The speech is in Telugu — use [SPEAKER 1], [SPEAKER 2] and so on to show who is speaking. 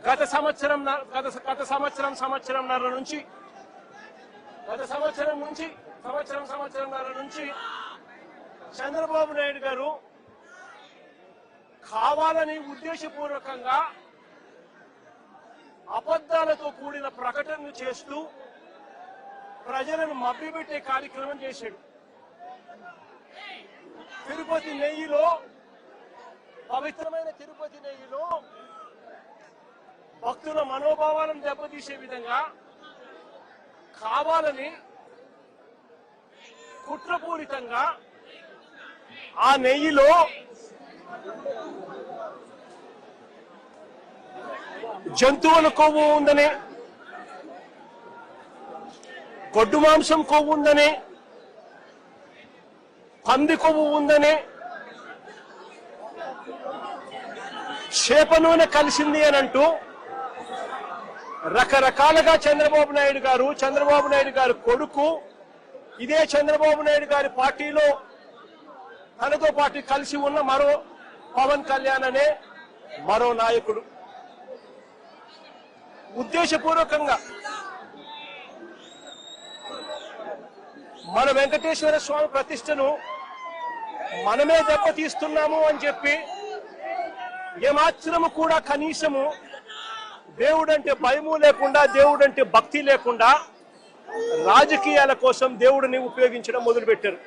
[SPEAKER 1] గత సంవత్సరంన్నర నుంచి చంద్రబాబు నాయుడు గారు కావాలని ఉద్దేశపూర్వకంగా అబద్ధాలతో కూడిన ప్రకటనలు చేస్తూ ప్రజలను మభ్యపెట్టే కార్యక్రమం చేశాడు. తిరుపతి నెయ్యిలో, పవిత్రమైన తిరుపతి నెయ్యిలో భక్తుల మనోభావాలను దెబ్బతీసే విధంగా కావాలని కుట్రపూరితంగా ఆ నెయ్యిలో జంతువుల కొవ్వు ఉందని, గొడ్డు మాంసం కొవ్వు ఉందని, పంది కొవ్వు ఉందని, చేప నూనె కలిసింది అని అంటూ రకరకాలుగా చంద్రబాబు నాయుడు గారు కొడుకు, ఇదే చంద్రబాబు నాయుడు గారి పార్టీలో తనతో పాటు కలిసి ఉన్న మరో పవన్ కళ్యాణ్ అనే మరో నాయకుడు ఉద్దేశపూర్వకంగా మన వెంకటేశ్వర స్వామి ప్రతిష్టను మనమే దెబ్బతీస్తున్నాము అని చెప్పి ఏమాత్రము కూడా కనీసము దేవుడంటే భయము లేకుండా, దేవుడంటే భక్తి లేకుండా రాజకీయాల కోసం దేవుడిని ఉపయోగించడం మొదలుపెట్టారు.